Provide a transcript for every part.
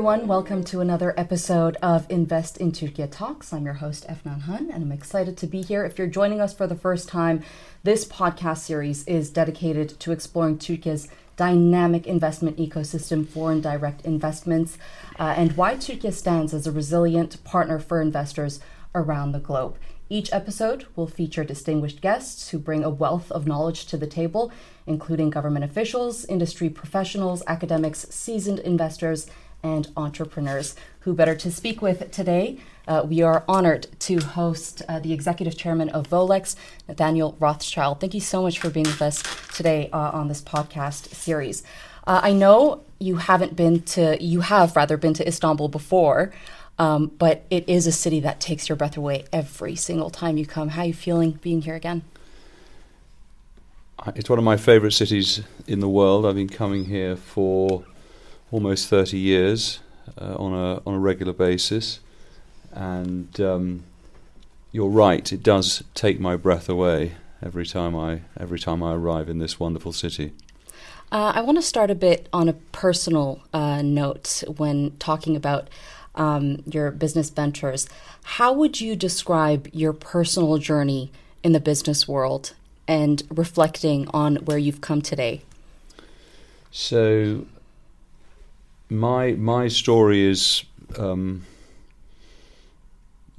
everyone. Welcome to another episode of Invest in Türkiye Talks. I'm your host, Efnan Han, and I'm excited to be here. If you're joining us for the first time, this podcast series is dedicated to exploring Türkiye's dynamic investment ecosystem, foreign direct investments, and why Türkiye stands as a resilient partner for investors around the globe. Each episode will feature distinguished guests who bring a wealth of knowledge to the table, including government officials, industry professionals, academics, seasoned investors, and entrepreneurs. Who better to speak with today? We are honored to host the executive chairman of Volex, Nathaniel Rothschild. Thank you so much for being with us today on this podcast series. I know you have been to Istanbul before, but it is a city that takes your breath away every single time you come. How are you feeling being here again? It's one of my favorite cities in the world. I've been coming here for almost 30 years on a regular basis, and you're right, it does take my breath away every time I arrive in this wonderful city. I want to start a bit on a personal note when talking about your business ventures. How would you describe your personal journey in the business world and reflecting on where you've come today? So my story is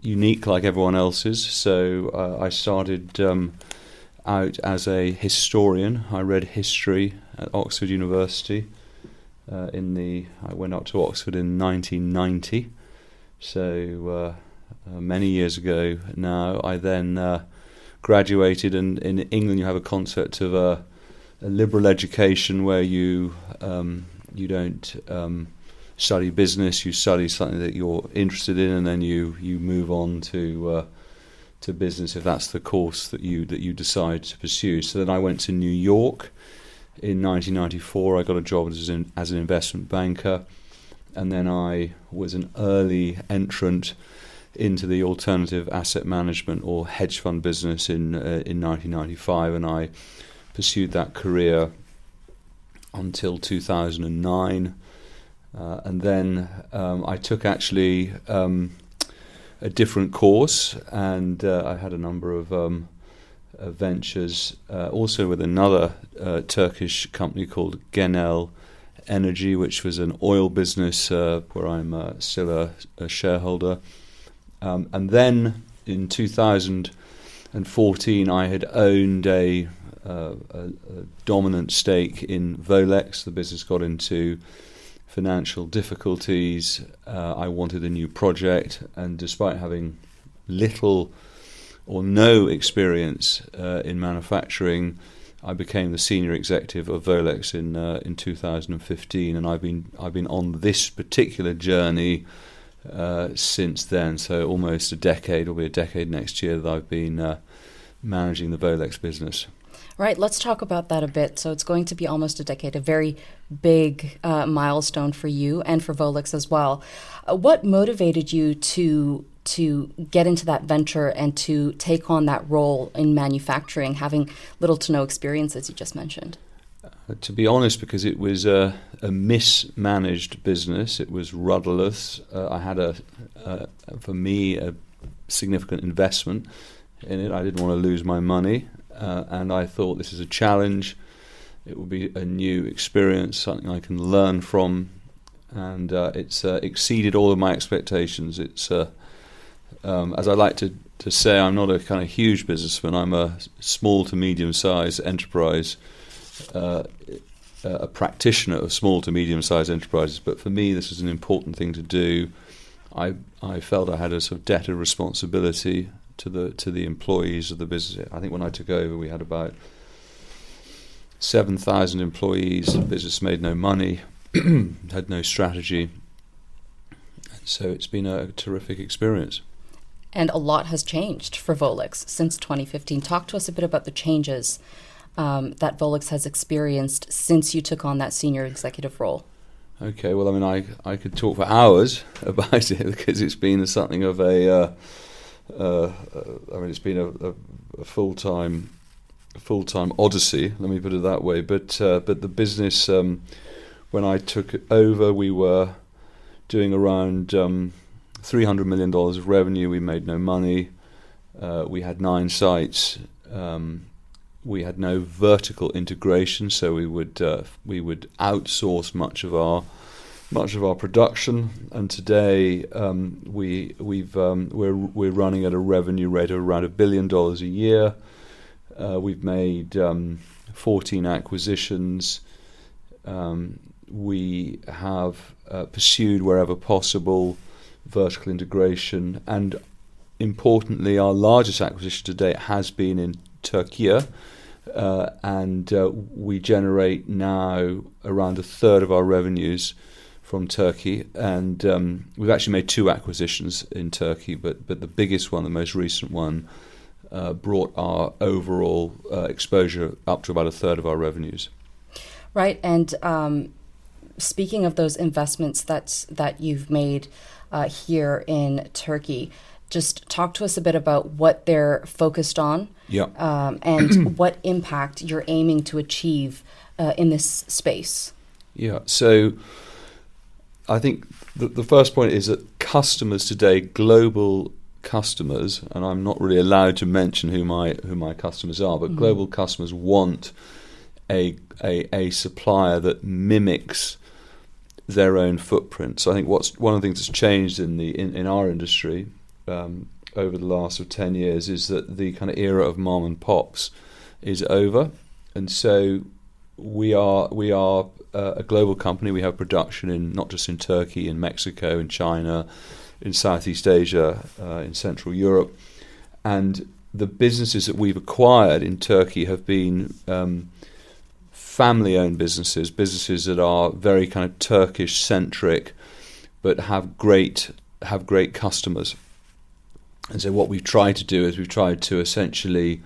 unique like everyone else's. So I started out as a historian. I read history at Oxford University. I went up to Oxford in 1990, so many years ago now. I then graduated, and in England you have a concept of a liberal education where you don't study business, you study something that you're interested in, and then you move on to business if that's the course that you decide to pursue. So then I went to New York. In 1994, I got a job as an investment banker, and then I was an early entrant into the alternative asset management or hedge fund business in 1995, and I pursued that career until 2009, and then I took actually a different course, and I had a number of ventures, also with another Turkish company called Genel Energy, which was an oil business where I'm still a shareholder. And then in 2014, I had owned a dominant stake in Volex. The business got into financial difficulties. I wanted a new project, and despite having little or no experience in manufacturing, I became the senior executive of Volex in 2015, and I've been on this particular journey since then. So almost a decade, will be a decade next year, that I've been managing the Volex business. Right, let's talk about that a bit. So it's going to be almost a decade, a very big milestone for you and for Volex as well. What motivated you to get into that venture and to take on that role in manufacturing, having little to no experience, as you just mentioned? To be honest, because it was a mismanaged business. It was rudderless. I had for me, a significant investment in it. I didn't want to lose my money, and I thought this is a challenge. It will be a new experience, something I can learn from, and it's exceeded all of my expectations. It's as I like to say, I'm not a kind of huge businessman. I'm a small to medium-sized enterprise, a practitioner of small to medium-sized enterprises. But for me, this is an important thing to do. I felt I had a sort of debt of responsibility to the employees of the business. I think when I took over, we had about 7,000 employees. The business made no money, had no strategy. So it's been a terrific experience. And a lot has changed for Volex since 2015. Talk to us a bit about the changes that Volex has experienced since you took on that senior executive role. Okay, well, I mean, I could talk for hours about it because it's been something of it's been a full-time odyssey. Let me put it that way. But the business, when I took it over, we were doing around $300 million of revenue. We made no money. We had 9 sites. We had no vertical integration, so we would outsource much of our production. And today we're running at a revenue rate of around $1 billion a year. We've made 14 acquisitions. We have pursued wherever possible vertical integration, and importantly, our largest acquisition to date has been in Türkiye, and we generate now around a third of our revenues from Turkey, and we've actually made 2 acquisitions in Turkey, but the biggest one, the most recent one, brought our overall exposure up to about a third of our revenues. Right, and speaking of those investments that you've made here in Turkey, just talk to us a bit about what they're focused on, and what impact you're aiming to achieve in this space. Yeah, so I think the first point is that customers today, global customers, and I'm not really allowed to mention who my customers are, but global customers want a supplier that mimics their own footprint. So I think one of the things that's changed in our industry over the last 10 years is that the kind of era of mom and pops is over, and so we are a global company. We have production in not just in Turkey, in Mexico, in China, in Southeast Asia, in Central Europe, and the businesses that we've acquired in Turkey have been family-owned businesses that are very kind of Turkish-centric, but have great customers. And so what we've tried to do is we've tried to essentially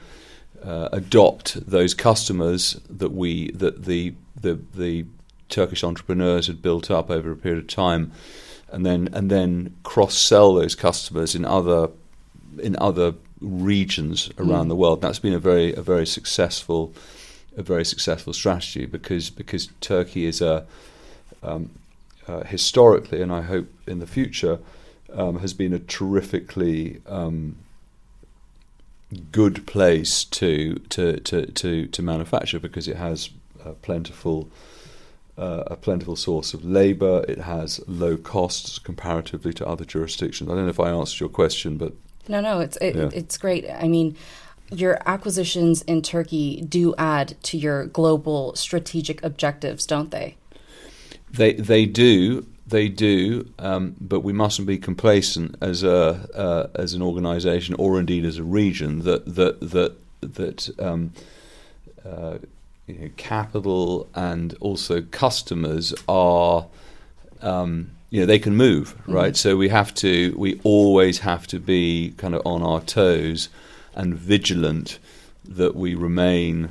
adopt those customers that the Turkish entrepreneurs had built up over a period of time, and then cross-sell those customers in other regions around the world. That's been a very successful strategy because Turkey is historically, and I hope in the future, has been a terrifically good place to manufacture, because it has a plentiful source of labour. It has low costs comparatively to other jurisdictions. I don't know if I answered your question, but no, it's great. I mean, your acquisitions in Turkey do add to your global strategic objectives, don't they? They do. But we mustn't be complacent as an organisation, or indeed as a region, that capital and also customers are they can move, right? So we always have to be kind of on our toes and vigilant that we remain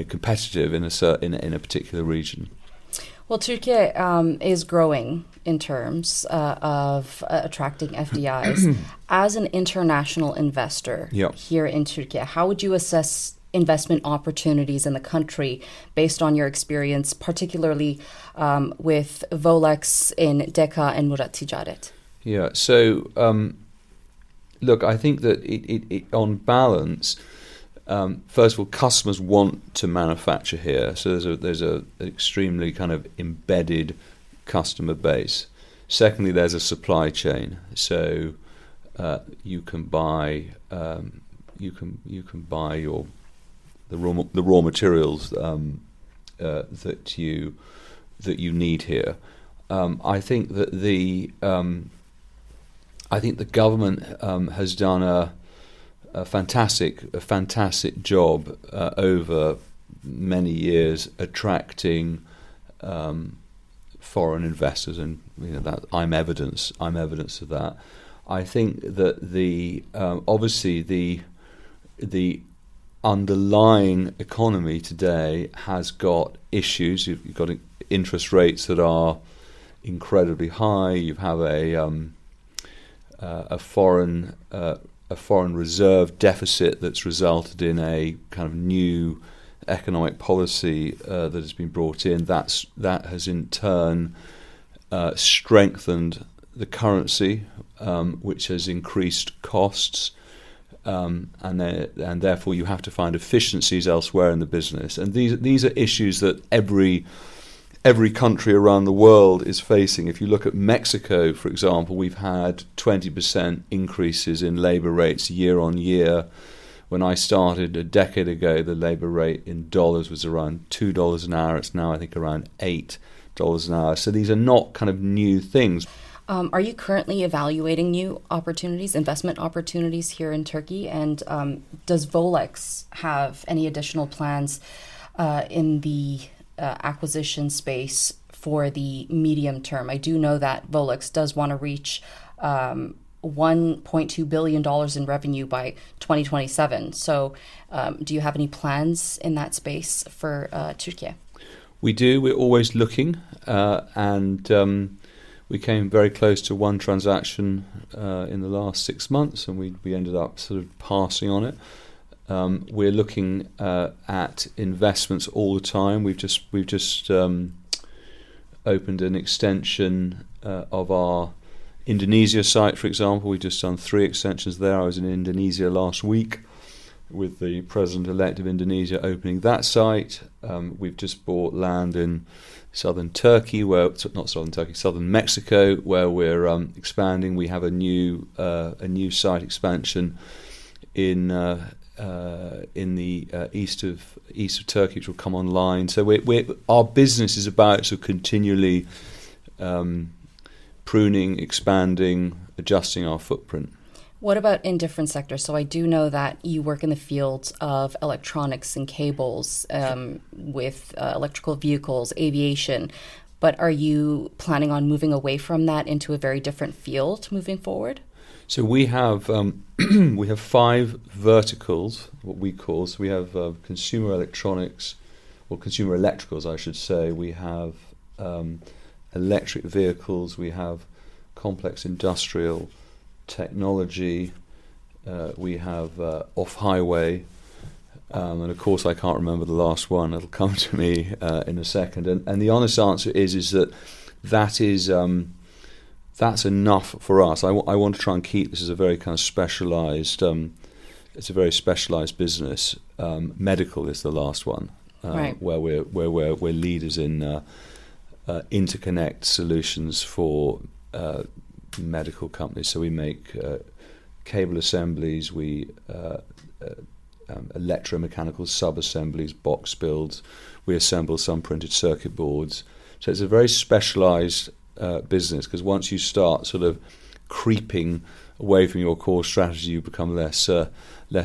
competitive in a particular region. Well, Türkiye is growing in terms of attracting FDIs. As an international investor here in Türkiye, how would you assess investment opportunities in the country based on your experience, particularly with Volex in Deka and Murat Ticaret? Yeah, so look, I think that it on balance, first of all, customers want to manufacture here, so there's an extremely kind of embedded customer base. Secondly, there's a supply chain, so you can buy the raw materials that you need here. I think that the government has done a fantastic job over many years attracting foreign investors, and that I'm evidence of that. I think that obviously the underlying economy today has got issues. You've got interest rates that are incredibly high. You have a foreign reserve deficit that's resulted in a kind of new economic policy that has been brought in. That has in turn strengthened the currency, which has increased costs, and therefore you have to find efficiencies elsewhere in the business. And these are issues that every country around the world is facing. If you look at Mexico, for example, we've had 20% increases in labour rates year on year. When I started a decade ago, the labour rate in dollars was around $2 an hour. It's now, I think, around $8 an hour. So these are not kind of new things. Are you currently evaluating new opportunities, investment opportunities here in Turkey? And does Volex have any additional plans in the acquisition space for the medium term? I do know that Volex does want to reach $1.2 billion in revenue by 2027. So do you have any plans in that space for Türkiye? We do. We're always looking, and we came very close to one transaction in the last 6 months, and we ended up sort of passing on it. We're looking at investments all the time. We've just opened an extension of our Indonesia site, for example. We've just done 3 extensions there. I was in Indonesia last week with the president-elect of Indonesia opening that site. We've just bought land in southern Mexico, where we're expanding. We have a new site expansion in the east of Turkey, which will come online. So our business is about sort of continually pruning, expanding, adjusting our footprint. What about in different sectors? So I do know that you work in the fields of electronics and cables with electrical vehicles, aviation, but are you planning on moving away from that into a very different field moving forward? So we have 5 verticals, what we call. So we have consumer electronics, or consumer electricals, I should say. We have electric vehicles. We have complex industrial technology. We have off-highway, and of course I can't remember the last one. It'll come to me in a second. And the honest answer is that's enough for us. I want to try and keep this as a very kind of specialised. It's a very specialised business. Medical is the last one, right, where we're leaders in interconnect solutions for medical companies. So we make cable assemblies, we electromechanical sub-assemblies, box builds. We assemble some printed circuit boards. So it's a very specialised business, because once you start sort of creeping away from your core strategy, you become less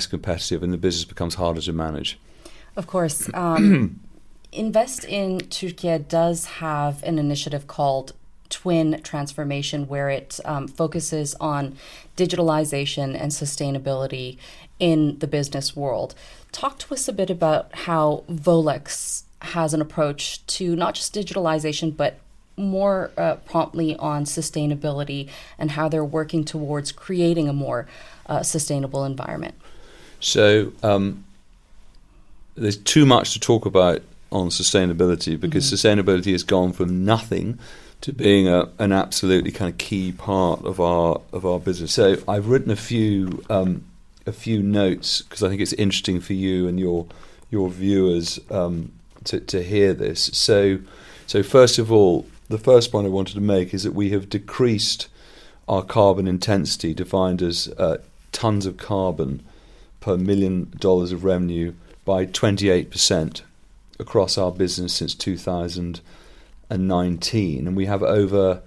competitive, and the business becomes harder to manage. Of course. Invest in Türkiye does have an initiative called Twin Transformation, where it focuses on digitalization and sustainability in the business world. Talk to us a bit about how Volex has an approach to not just digitalization, but more promptly on sustainability, and how they're working towards creating a more sustainable environment. So there's too much to talk about on sustainability, because sustainability has gone from nothing to being an absolutely kind of key part of our business. So I've written a few notes, because I think it's interesting for you and your viewers to hear this. So first of all, the first point I wanted to make is that we have decreased our carbon intensity, defined as tons of carbon per $1 million of revenue, by 28% across our business since 2019, and we have over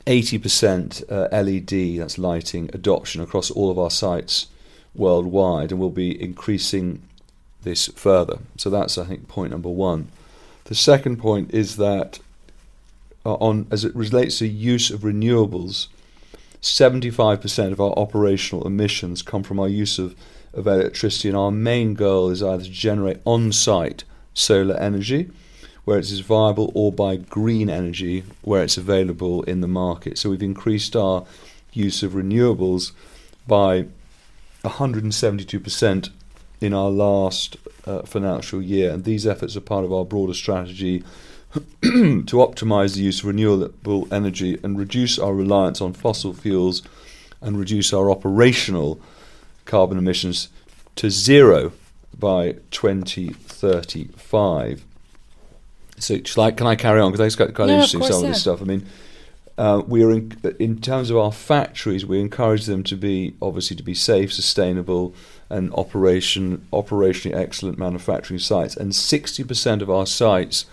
80% LED, that's lighting, adoption across all of our sites worldwide, and we'll be increasing this further. So that's, I think, point number one. The second point is that as it relates to use of renewables, 75% of our operational emissions come from our use of electricity, and our main goal is either to generate on-site solar energy, where it is viable, or by green energy, where it's available in the market. So we've increased our use of renewables by 172% in our last financial year, and these efforts are part of our broader strategy to optimize the use of renewable energy and reduce our reliance on fossil fuels and reduce our operational carbon emissions to zero by 2035. So, can I carry on? Because I think it's quite interesting, some of this stuff. I mean, we are in terms of our factories, we encourage them to be safe, sustainable, and operationally excellent manufacturing sites. And 60% of our sites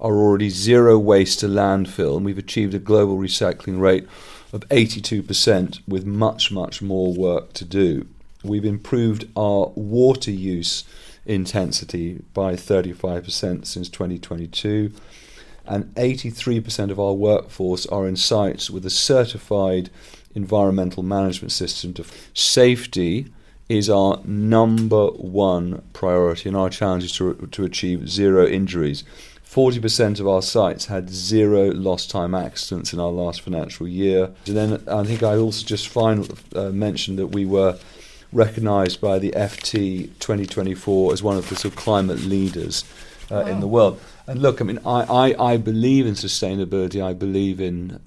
are already zero waste to landfill, and we've achieved a global recycling rate of 82%, with much, much more work to do. We've improved our water use intensity by 35% since 2022, and 83% of our workforce are in sites with a certified environmental management system. Safety is our number one priority, and our challenge is to achieve zero injuries. 40% of our sites had zero lost time accidents in our last financial year. And then I think I also just mentioned that we were recognised by the FT 2024 as one of the sort of climate leaders in the world. And look, I mean, I believe in sustainability. I believe in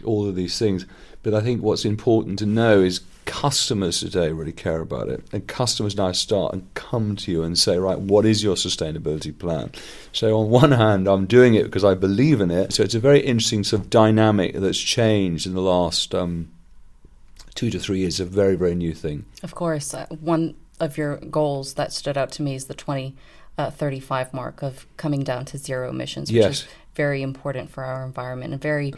all of these things. But I think what's important to know is customers today really care about it. And customers now start and come to you and say, right, what is your sustainability plan? So on one hand, I'm doing it because I believe in it. So it's a very interesting sort of dynamic that's changed in the last 2 to 3 years, a very, very new thing. Of course. One of your goals that stood out to me is the 2035 mark of coming down to zero emissions, which is very important for our environment, and very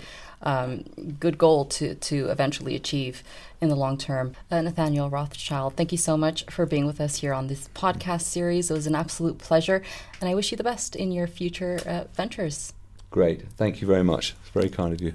good goal to eventually achieve in the long term. Nathaniel Rothschild, thank you so much for being with us here on this podcast series. It was an absolute pleasure, and I wish you the best in your future ventures. Great. Thank you very much. It's very kind of you.